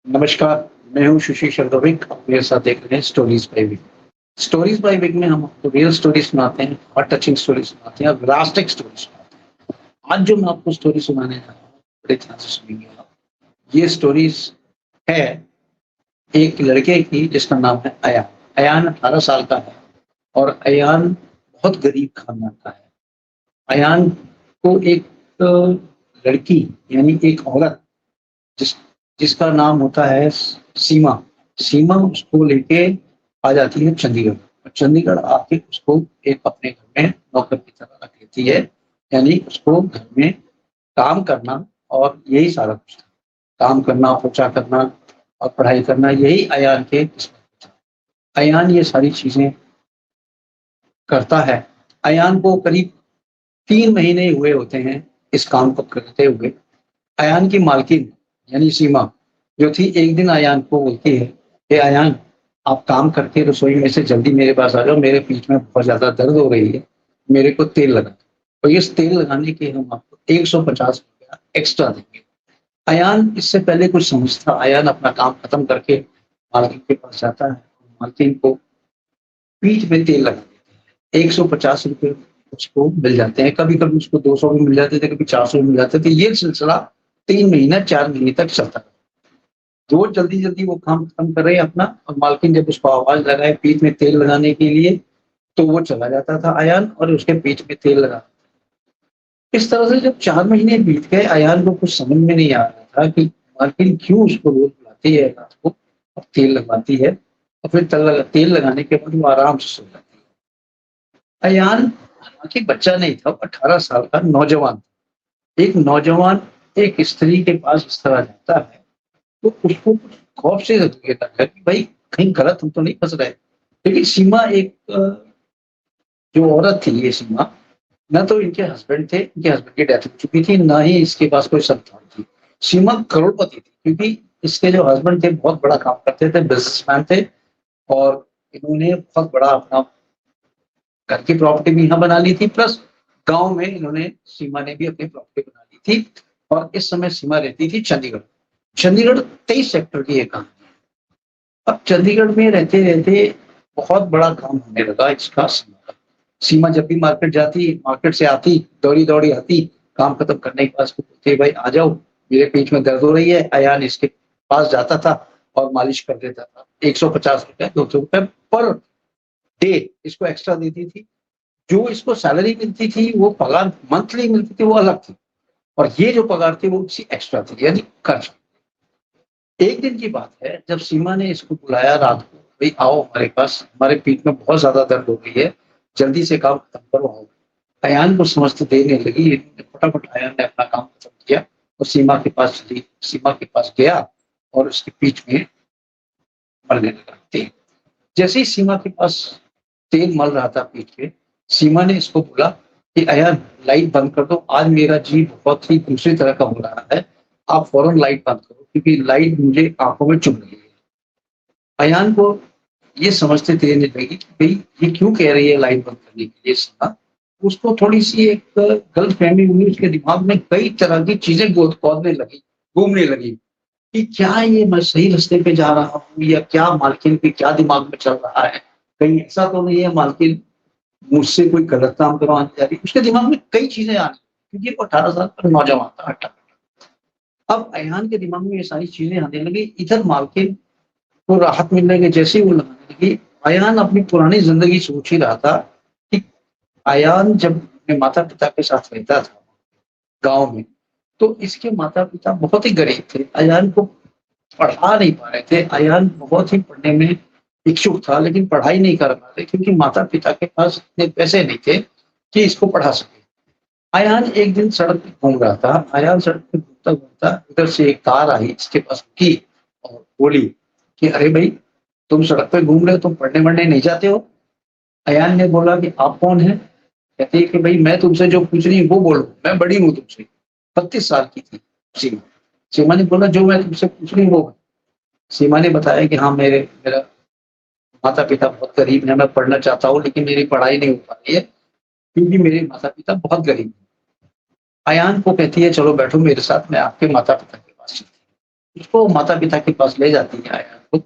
नमस्कार, मैं हूँ सुशील शर्दोविक। आप मेरे साथ देख रहे हैं stories by Vik. Stories by Vik में हम आपको रियल स्टोरी सुनाते हैं, हार्ट टचिंग स्टोरी सुनाते हैं और लास्टिक स्टोरी सुनाते हैं। आज जो मैं आपको स्टोरी सुनाने जा रहा हूँ, बड़े ध्यान से सुनिए आप। ये स्टोरीज़ है एक लड़के की जिसका नाम है अयान। अयान 18 साल का है और अयान बहुत गरीब खानदान का है। अयान को एक लड़की यानी एक औरत जिस जिसका नाम होता है सीमा। सीमा उसको लेके आ जाती है चंडीगढ़ और चंडीगढ़ आके उसको एक अपने घर में नौकर की तरह रख लेती है। यानी उसको घर में काम करना और यही सारा कुछ था। काम करना, पोछा करना और पढ़ाई करना यही अयान के किस्मत में था। अयान ये सारी चीज़ें करता है। अयान को करीब 3 महीने हुए होते हैं इस काम को करते हुए। अयान की मालकिन यानी सीमा जो थी एक दिन अयान को बोलती है कि अयान आप काम करके रसोई में से जल्दी मेरे पास आ जाओ, मेरे पीठ में बहुत ज़्यादा दर्द हो रही है, मेरे को तेल लगा दो। और इस तेल लगाने के हम आपको ₹150 एक्स्ट्रा देंगे। अयान इससे पहले कुछ समझता, अयान अपना काम खत्म करके मालकिन के पास जाता है। मालकिन को पीठ में तेल लगा देते हैं। ₹150 उसको मिल जाते हैं, कभी-कभी उसको 200 भी मिल जाते थे, कभी 400 भी मिल जाते थे। ये सिलसिला 3 महीना 4 महीने तक चलता रहा। रोज़ जल्दी-जल्दी वो काम खत्म करे अपना और मालकिन जब उसको आवाज़ लगाए पीठ में तेल लगाने के लिए, तो वो चला जाता था अयान और उसके पीठ में तेल लगा। इस तरह से जब 4 महीने बीत गए, अयान को कुछ समझ में नहीं आ रहा था कि मालकिन क्यों उसको रोज़ बुलाती है रात को और तेल लगवाती है और फिर तेल लगाने के बाद वो आराम से सो जाती है। अयान हालाँकि बच्चा नहीं था, 18 साल का नौजवान था। एक नौजवान एक स्त्री के पास इस तरह जाता है, तो उसको कुछ खौफ से लगता है कि भाई कहीं गलत हम तो नहीं फँस रहे। लेकिन सीमा एक जो औरत थी ये सीमा, ना तो इनके हस्बैंड थे, इनके हस्बैंड की डेथ हो चुकी थी, ना ही इसके पास कोई संतान थी। सीमा करोड़पति थी क्योंकि इसके जो हस्बैंड थे बहुत बड़ा काम करते थे, बिज़नेसमैन थे और इन्होंने बहुत बड़ा अपना घर की प्रॉपर्टी भी यहाँ बना ली थी प्लस गाँव में इन्होंने सीमा ने भी अपनी प्रॉपर्टी बना ली थी और इस समय सीमा रहती थी चंडीगढ़। चंडीगढ़ 23 सेक्टर की एक कहानी है। अब चंडीगढ़ में रहते-रहते बहुत बड़ा काम होने लगा इसका सीमा का। सीमा जब भी मार्केट जाती, मार्केट से आती, दौड़ी-दौड़ी आती, काम खत्म करने के बाद उसको बोलती, "भाई आ जाओ, मेरे पीठ में दर्द हो रही है।" अयान इसके पास जाता था और मालिश कर देता था। ₹150 ₹200 पर डे इसको एक्स्ट्रा देती थी। जो इसको सैलरी मिलती थी, वो पगार मंथली मिलती थी, वो अलग थी और ये जो पगार थी, वो उसकी एक्स्ट्रा थी, यानी खर्च। एक दिन की बात है, जब सीमा ने इसको बुलाया रात को, "भई आओ हमारे पास, हमारे पीठ में बहुत ज़्यादा दर्द हो रही है, जल्दी से काम खत्म करो आओ।" अयान को समझ देने लगी, लेकिन फटाफट अयान ने अपना काम खत्म किया और सीमा के पास चली, सीमा के पास गया और उसकी पीठ में मलने लगा तेल। जैसे ही सीमा के पास तेल मल रहा था पीठ पे, सीमा ने इसको बोला कि अयान लाइट बंद कर दो, आज मेरा जी बहुत ही दूसरी तरह का हो रहा है, आप फ़ौरन लाइट बंद करो क्योंकि लाइट मुझे आँखों में चुभ रही है। अयान को ये समझते देर नहीं लगी कि भई ये क्यों कह रही है लाइट बंद करने के लिए सीमा। उसको थोड़ी-सी एक गलतफ़हमी हुई, उसके दिमाग में कई तरह की चीज़ें कौंधने लगी, घूमने लगी कि क्या ये मैं सही रास्ते पे जा रहा हूँ या क्या मालकिन के क्या दिमाग में चल रहा है? कहीं ऐसा तो नहीं है मालकिन मुझसे कोई गलत काम करवाने जा रही है? उसके दिमाग में कई चीज़ें आने लगी क्योंकि वो 18 साल का नौजवान था, अब अयान के दिमाग में ये सारी चीज़ें आने लगी, इधर मालकिन को राहत मिलने के जैसे ही वो लगने लगी, अयान अपनी पुरानी ज़िंदगी सोच ही रहा था कि अयान जब अपने माता-पिता के साथ रहता था गाँव में, तो इसके माता-पिता बहुत ही गरीब थे। अयान को पढ़ा नहीं पा रहे थे। अयान बहुत ही पढ़ने में इच्छुक था, लेकिन पढ़ाई नहीं कर पा रहे क्योंकि माता-पिता के पास इतने पैसे नहीं थे कि इसको पढ़ा सकें। अयान एक दिन सड़क पे घूम रहा था। अयान सड़क पे घूमता-घूमता उधर से एक कार आई, इसके पास रुकी और बोली कि, "अरे भई, तुम सड़क पे घूम रहे हो, तुम पढ़ने-वढ़ने नहीं जाते हो?" अयान ने बोला कि, "आप कौन हैं?" कहती है कि, "भई, मैं तुमसे जो पूछ रही हूँ वो बोलो, मैं बड़ी हूँ तुमसे।" 32 साल की थी सीमा। सीमा ने बोला, "जो मैं तुमसे पूछ रही हूँ वो।" सीमा ने बताया कि, "हाँ, मेरा माता-पिता बहुत गरीब हैं, मैं पढ़ना चाहता हूँ लेकिन मेरी पढ़ाई नहीं हो पा रही है क्योंकि मेरे माता-पिता बहुत गरीब हैं।" अयान को कहती है, "चलो बैठो मेरे साथ, मैं आपके माता-पिता के पास चलती हूँ।" उसको माता पिता के पास ले जाती है अयान को,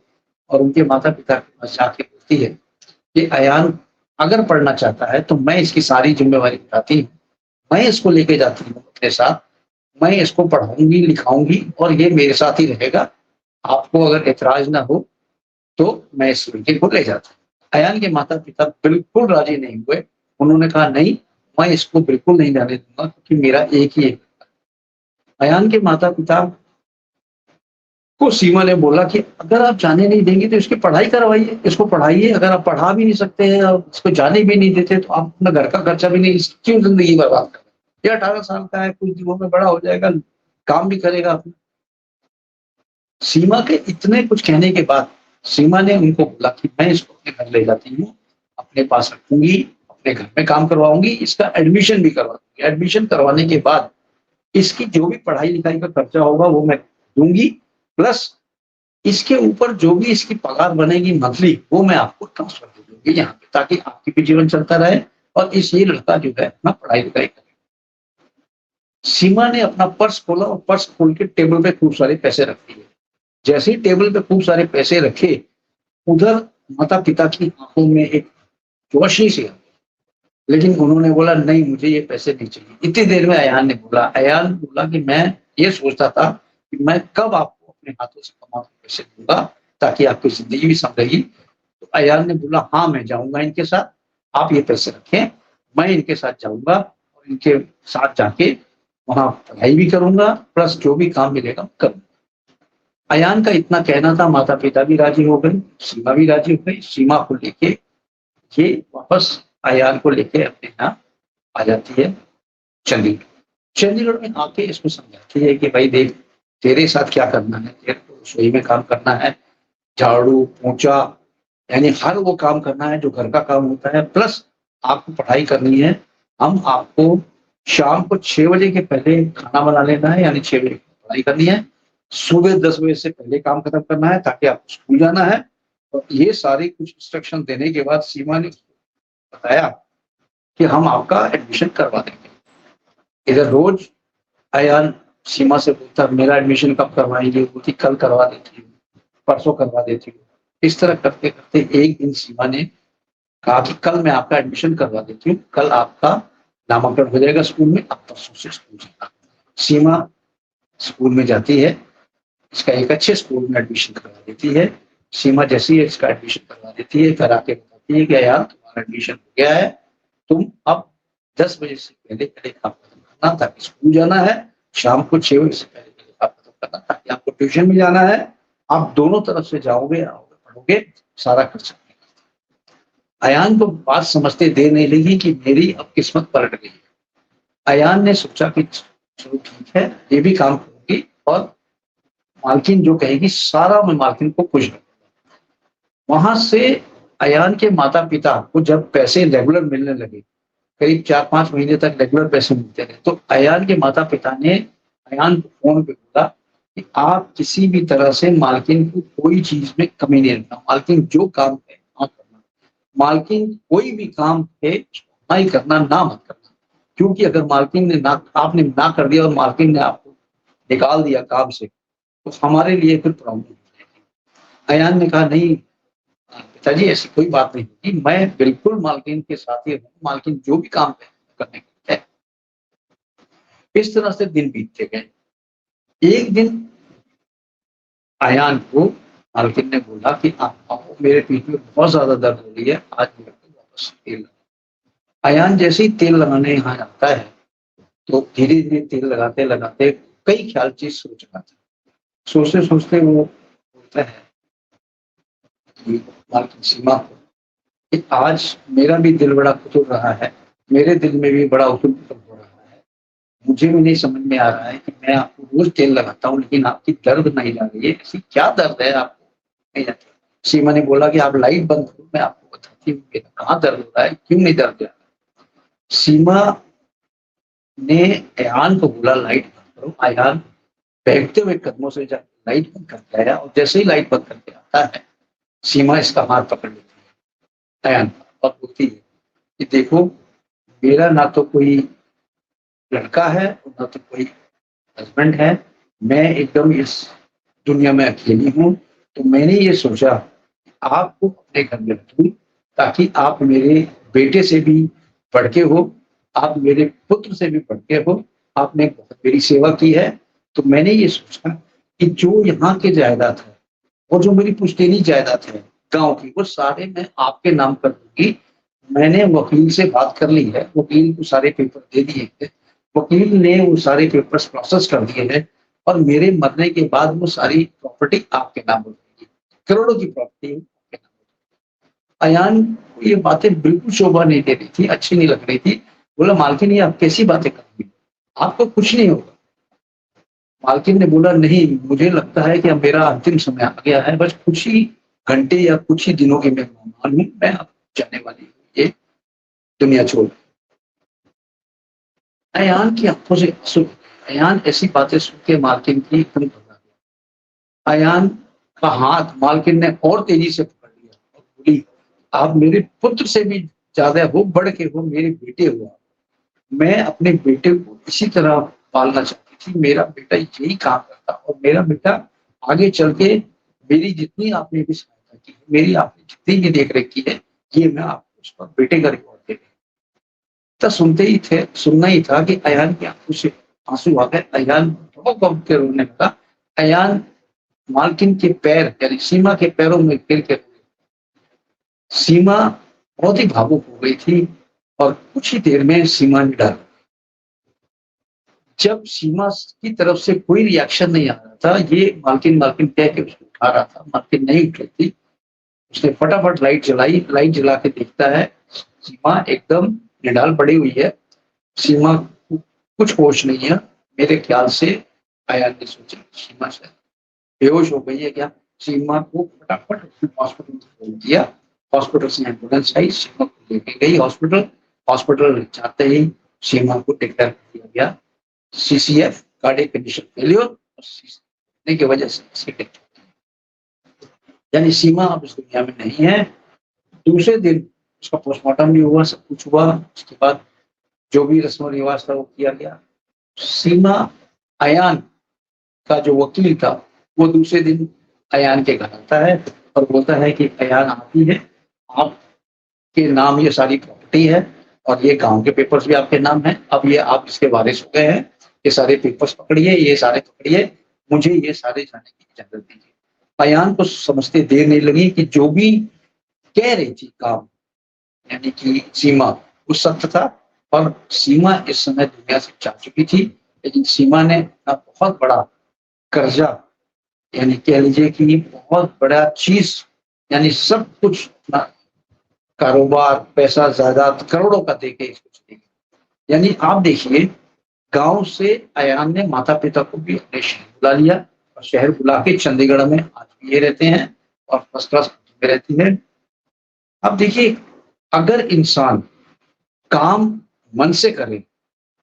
और उनके माता पिता के पास जाके बोलती है कि अयान अगर पढ़ना चाहता है तो मैं इसकी सारी जिम्मेवारी उठाती हूँ, मैं इसको लेके जाती हूँ अपने साथ, मैं इसको पढ़ाऊंगी लिखाऊंगी और ये मेरे साथ ही रहेगा। आपको अगर ऐतराज ना हो तो मैं इस लड़के को ले जाता हूँ। अयान के माता पिता बिल्कुल राजी नहीं हुए। उन्होंने कहा नहीं, मैं इसको बिल्कुल नहीं जाने दूंगा क्योंकि मेरा एक ही एक। अयान के माता पिता को सीमा ने बोला कि अगर आप जाने नहीं देंगे तो इसकी पढ़ाई करवाइए, इसको पढ़ाइए। अगर आप पढ़ा भी नहीं सकते हैं और इसको जाने भी नहीं देते तो आप अपना घर का खर्चा भी नहीं, क्यों जिंदगी बर्बाद कर। ये 18 साल का है, कुछ दिनों में बड़ा हो जाएगा, काम भी करेगा अपना। सीमा के इतने कुछ कहने के बाद सीमा ने उनको बोला कि मैं इसको अपने घर ले जाती हूँ, अपने पास रखूंगी, अपने घर में काम करवाऊंगी, इसका एडमिशन भी करवा दूंगी। एडमिशन करवाने के बाद इसकी जो भी पढ़ाई लिखाई का खर्चा होगा वो मैं दूंगी, प्लस इसके ऊपर जो भी इसकी पगार बनेगी मंथली वो मैं आपको ट्रांसफर दे दूंगी यहाँ पे, ताकि आपकी भी जीवन चलता रहे और इस ये लड़का जो है अपना पढ़ाई लिखाई करे। सीमा ने अपना पर्स खोला और पर्स खोल के टेबल पे खूब सारे पैसे रख दिए। जैसे ही टेबल पे खूब सारे पैसे रखे, उधर माता पिता की आंखों में एक रोशनी सी आ गई। लेकिन उन्होंने बोला नहीं, मुझे ये पैसे नहीं चाहिए। इतनी देर में अयान बोला कि मैं ये सोचता था कि मैं कब आपको अपने हाथों से कमा के पैसे दूंगा ताकि आपकी जिंदगी भी संभलेगी। तो अयान ने बोला हाँ मैं जाऊंगा इनके साथ, आप ये पैसे रखें, मैं इनके साथ जाऊंगा और इनके साथ जाके वहां पढ़ाई भी करूंगा, प्लस जो भी काम मिलेगा करूंगा। अयान का इतना कहना था, माता पिता भी राजी हो गए, सीमा भी राजी हो गई। सीमा को लेके ये वापस अयान को लेके अपने यहाँ आ जाती है चंडीगढ़। चंडीगढ़ में आके इसको समझाती है कि भाई देख, तेरे साथ क्या करना है, तेरे को रसोई में काम करना है, झाड़ू पोंछा, यानी हर वो काम करना है जो घर का काम होता है, प्लस आपको पढ़ाई करनी है। हम आपको शाम को 6 बजे के पहले खाना बना लेना है, यानी 6 बजे पढ़ाई करनी है, सुबह 10 बजे से पहले काम खत्म करना है ताकि आपको स्कूल जाना है। और ये सारी कुछ इंस्ट्रक्शन देने के बाद सीमा ने बताया कि हम आपका एडमिशन करवा देंगे। इधर रोज अयान सीमा से बोलता मेरा एडमिशन कब करवाएंगे, बोलती कल करवा देती हूँ, परसों करवा देती हूँ। इस तरह करते करते एक दिन सीमा ने कहा कि कल मैं आपका एडमिशन करवा देती हूँ, कल आपका नामांकन हो जाएगा स्कूल में, अब परसों से स्कूल जाना। सीमा स्कूल में जाती है, इसका एक अच्छे स्कूल में एडमिशन करवा देती है। सीमा जैसे ही इसका एडमिशन करवा देती है, घर आके बताती है कि यार तुम्हारा एडमिशन हो गया है, तुम अब 10 बजे से पहले पहले काम खत्म करना ताकि स्कूल जाना है, शाम को 6 बजे से पहले पहले काम खत्म करना ताकि आपको ट्यूशन भी जाना है। आप दोनों तरफ से जाओगे, आओगे, पढ़ोगे, सारा खर्चा। अयान को बात समझते देर नहीं लगी कि मेरी अब किस्मत पलट गई। अयान ने सोचा कि चलो ठीक है, ये भी काम करूंगी और मालकिन जो कहेगी सारा मैं मालकिन को खुश रखूंगा। वहां से अयान के माता पिता को जब पैसे रेगुलर मिलने लगे, करीब 4-5 महीने तक रेगुलर पैसे मिलते रहे, तो अयान के माता पिता ने अयान को फोन पे बोला कि आप किसी भी तरह से मालकिन को कोई चीज में कमी नहीं रखना, मालकिन जो काम है ना करना, मालकिन कोई भी काम है ना ही करना, ना मत करना। क्योंकि अगर मालकिन ने ना, आपने ना कर दिया और मालकिन ने आपको निकाल दिया काम से, तो हमारे लिए फिर प्रॉब्लम हो जाएगी। अयान ने कहा नहीं पिताजी, ऐसी कोई बात नहीं होगी, मैं बिल्कुल मालकिन के साथ ही हूँ, मालकिन जो भी काम है करने के है। इस तरह से दिन बीतते गए। एक दिन अयान को मालकिन ने बोला कि आप आओ, मेरे पीठ में बहुत ज्यादा दर्द हो रही है, आज मेरे को वापस तेल लगा। अयान जैसे ही तेल लगाने यहाँ आता है तो धीरे धीरे तेल लगाते लगाते कई ख्याल चीज सोच रहा था। सोचते सोचते वो बोलता है कि मालकिन सीमा को कि आज मेरा भी दिल बड़ा कुतुल रहा है, मेरे दिल में भी बड़ा उथल पुथल हो रहा है। मुझे भी नहीं समझ में आ रहा है कि मैं आपको रोज तेल लगाता हूँ लेकिन आपकी दर्द नहीं जा रही है, ऐसी क्या दर्द है आपको नहीं जाती। सीमा ने बोला कि आप लाइट बंद करो, मैं आपको बताती हूँ कि कहाँ दर्द हो रहा है, क्यों नहीं दर्द जा रहा। सीमा ने अयान को बोला लाइट बंद करो। अयान बैठते हुए कदमों से लाइट बंद करके आया और जैसे ही लाइट बंद करके आता है, सीमा इसका हाथ पकड़ लेती है अयान और बोलती है कि देखो, मेरा ना तो कोई लड़का है और ना तो कोई हस्बैंड है, मैं एकदम इस दुनिया में अकेली हूँ, तो मैंने ये सोचा आपको अपने घर में रखूं, ताकि आप मेरे बेटे से भी बढ़ के हो, आप मेरे पुत्र से भी बढ़ के हो, आपने बहुत मेरी सेवा की है। तो मैंने ये सोचा कि जो यहाँ के जायदाद है और जो मेरी पुश्तैनी जायदाद है गाँव की, वो सारे मैं आपके नाम कर दूँगी। मैंने वकील से बात कर ली है, वकील को सारे पेपर दे दिए हैं। वकील ने वो सारे पेपर्स प्रोसेस कर दिए हैं और मेरे मरने के बाद वो सारी प्रॉपर्टी आपके नाम हो जाएगी। करोड़ों की प्रॉपर्टी आपके नाम हो जाएगी। अयान को ये बातें बिल्कुल शोभा नहीं दे रही थी, अच्छी नहीं लग रही थी। बोला, मालकिन ये आप कैसी बातें कर रही हो? आपको कुछ नहीं होगा। मालकिन ने बोला, नहीं, मुझे लगता है कि अब मेरा अंतिम समय आ गया है, बस कुछ ही घंटे या कुछ ही दिनों की मैं मेहमान हूँ, मैं अब जाने वाली हूँ ये दुनिया छोड़। अयान की आंखों से आंसू। अयान ऐसी बातें सुन के मालकिन की एकदम घबरा गया। अयान का हाथ मालकिन ने और तेजी से पकड़ लिया और बोली, आप मेरे पुत्र से भी ज्यादा हो, बढ़ के हो, मेरे बेटे हो आप। मैं अपने बेटे को इसी तरह पालना चाहती थी। मेरा बेटा यही काम करता और मेरा बेटा आगे चल के मेरी जितनी आपने भी सहायता की, मेरी आपने जितनी भी देख रेख की है, ये मैं आपको उसका बेटे का रिकॉर्ड दे रही हूँ। सुनना ही था कि अयान की आंखों से आंसू आ गए। अयान बहुत कब के रोने लगा। अयान मालकिन के पैर यानी सीमा के पैरों में गिर के सीमा बहुत ही भावुक हो गई थी और कुछ ही देर में सीमा ने डाला। जब सीमा की तरफ से कोई रिएक्शन नहीं आ रहा था, ये मालकिन मालकिन कह के उसको उठा रहा था, मालकिन नहीं उठ रही थी। उसने फटाफट लाइट जलाई, लाइट जला के देखता है सीमा एकदम निडाल पड़ी हुई है। सीमा को कुछ होश नहीं है। मेरे ख्याल से अयान ने सोचा सीमा शायद बेहोश हो गई है क्या। सीमा को फटाफट हॉस्पिटल में फोन किया। हॉस्पिटल से एम्बुलेंस आई, सीमा को लेके गई हॉस्पिटल। हॉस्पिटल जाते ही सीमा को डिक्लेयर कर दिया गया सीसीएफ, कार्डियक कंडीशन फेलियर, और सीने की वजह से डेथ। यानी सीमा अब इस दुनिया में नहीं है। दूसरे दिन उसका पोस्टमार्टम भी हुआ, सब कुछ हुआ। उसके बाद जो भी रस्म रिवाज था वो किया गया। सीमा अयान का जो वकील था वो दूसरे दिन अयान के घर आता है और बोलता है कि अयान आप ही है, आपके नाम ये सारी प्रॉपर्टी है और ये गांव के पेपर्स भी आपके नाम है। अब ये आप इसके वारिस हो गए हैं, ये सारे पेपर्स पकड़िए, ये सारे पकड़िए, मुझे ये सारे जाने की इजाजत दीजिए। अयान को समझते देर नहीं लगी कि जो भी कह रही थी काम, यानी कि सीमा, वो सत्य था। और सीमा इस समय दुनिया से जा चुकी थी, लेकिन सीमा ने अपना बहुत बड़ा कर्जा, यानी कह लीजिए कि बहुत बड़ा चीज, यानी सब कुछ अपना कारोबार, पैसा, जायदाद करोड़ों का देके इसको चली गई। यानी आप देखिए, गांव से अयान ने माता पिता को भी अपने शहर बुला लिया और शहर बुला के चंडीगढ़ में आज भी ये रहते हैं और फर्स्ट क्लास में रहती है। अब देखिए, अगर इंसान काम मन से करे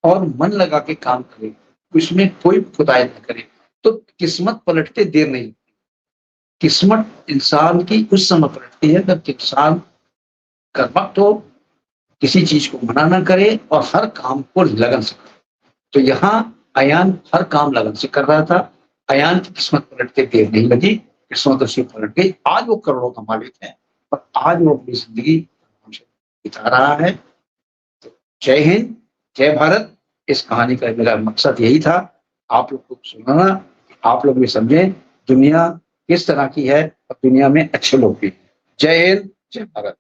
और मन लगा के काम करे, उसमें कोई खुदाई न करे, तो किस्मत पलटते देर नहीं लगती। किस्मत इंसान की उस समय पलटती है जब इंसान कर्मठ हो, किसी चीज को मना ना करे और हर काम को लगन से करे। तो यहाँ अयान हर काम लगन से कर रहा था। अयान की किस्मत पलटते देर नहीं लगी, किस्मत उसकी पलट गई। आज वो करोड़ों का मालिक है और आज वो अपनी जिंदगी बिता रहा है। तो जय हिंद, जय भारत। इस कहानी का मेरा मकसद यही था, आप लोग को सुनाना, आप लोग भी समझें दुनिया किस तरह की है और दुनिया में अच्छे लोग भी। जय हिंद, जय भारत।